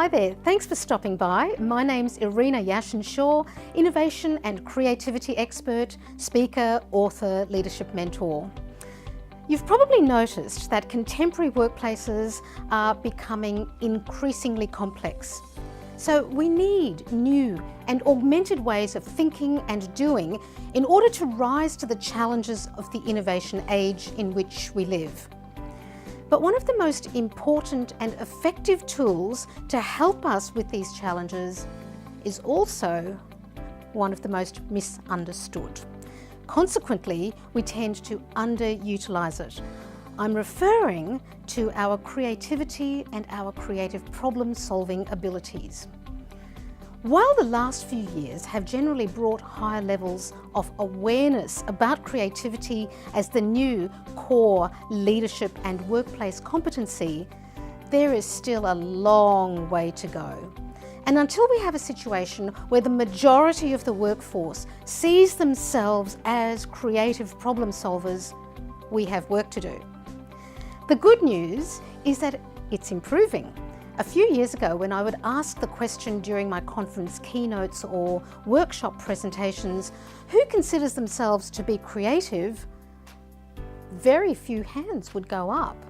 Hi there, thanks for stopping by. My name's Yashin-Shaw, innovation and creativity expert, speaker, author, leadership mentor. You've probably noticed that contemporary workplaces are becoming increasingly complex. So we need new and augmented ways of thinking and doing in order to rise to the challenges of the innovation age in which we live. But one of the most important and effective tools to help us with these challenges is also one of the most misunderstood. Consequently, we tend to underutilise it. I'm referring to our creativity and our creative problem-solving abilities. While the last few years have generally brought higher levels of awareness about creativity as the new core leadership and workplace competency, there is still a long way to go. And until we have a situation where the majority of the workforce sees themselves as creative problem solvers, we have work to do. The good news is that it's improving. A few years ago, when I would ask the question during my conference keynotes or workshop presentations, who considers themselves to be creative, very few hands would go up.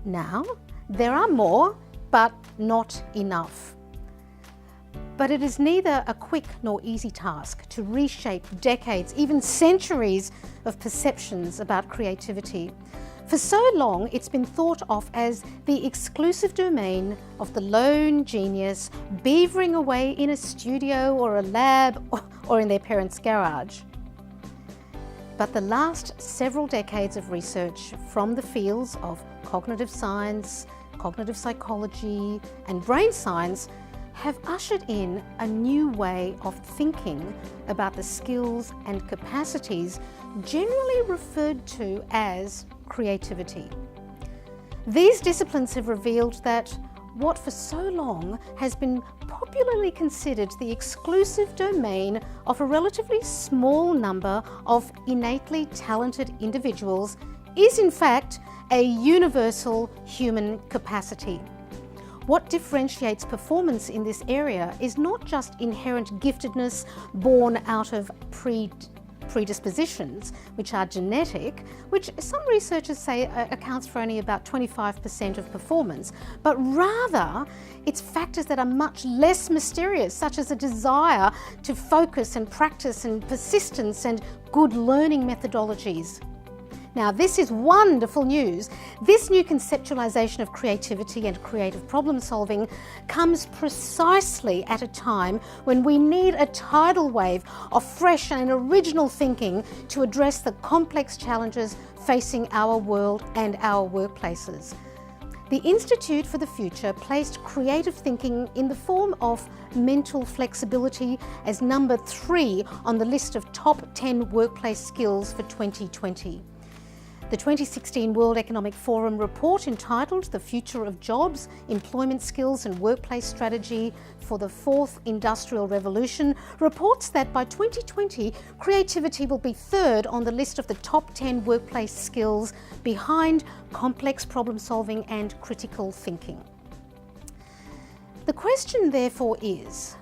Now, there are more, but not enough. But it is neither a quick nor easy task to reshape decades, even centuries of perceptions about creativity. For so long, it's been thought of as the exclusive domain of the lone genius beavering away in a studio or a lab or in their parents' garage. But the last several decades of research from the fields of cognitive science, cognitive psychology, and brain science have ushered in a new way of thinking about the skills and capacities generally referred to as creativity. These disciplines have revealed that what for so long has been popularly considered the exclusive domain of a relatively small number of innately talented individuals is in fact a universal human capacity. What differentiates performance in this area is not just inherent giftedness born out of predispositions, which are genetic, which some researchers say accounts for only about 25% of performance, but rather it's factors that are much less mysterious, such as a desire to focus and practice and persistence and good learning methodologies. Now, this is wonderful news. This new conceptualization of creativity and creative problem solving comes precisely at a time when we need a tidal wave of fresh and original thinking to address the complex challenges facing our world and our workplaces. The Institute for the Future placed creative thinking in the form of mental flexibility as number 3 on the list of top 10 workplace skills for 2020. The 2016 World Economic Forum report entitled The Future of Jobs, Employment Skills and Workplace Strategy for the Fourth Industrial Revolution reports that by 2020, creativity will be 3rd on the list of the top 10 workplace skills behind complex problem solving and critical thinking. The question therefore is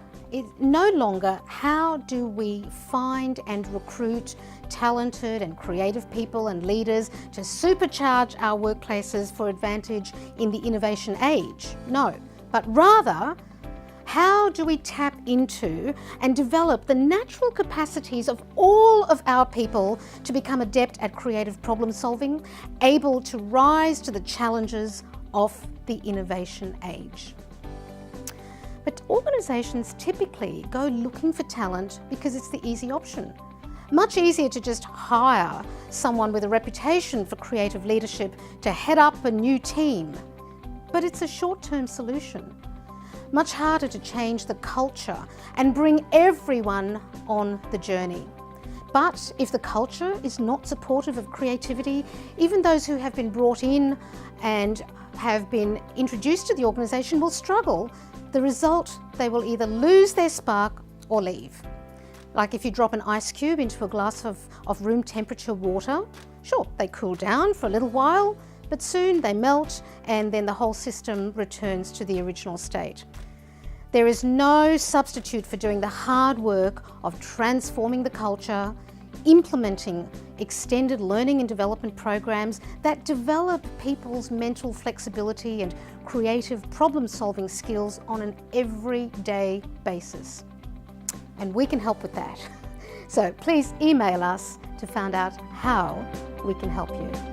no longer how do we find and recruit talented and creative people and leaders to supercharge our workplaces for advantage in the innovation age. No, but rather, how do we tap into and develop the natural capacities of all of our people to become adept at creative problem solving, able to rise to the challenges of the innovation age? But organisations typically go looking for talent because it's the easy option. Much easier to just hire someone with a reputation for creative leadership to head up a new team. But it's a short-term solution. Much harder to change the culture and bring everyone on the journey. But if the culture is not supportive of creativity, even those who have been brought in and have been introduced to the organisation will struggle. The result, they will either lose their spark or leave. Like if you drop an ice cube into a glass of room temperature water, sure, they cool down for a little while, but soon they melt and then the whole system returns to the original state. There is no substitute for doing the hard work of transforming the culture, implementing extended learning and development programs that develop people's mental flexibility and creative problem-solving skills on an everyday basis. And we can help with that. So please email us to find out how we can help you.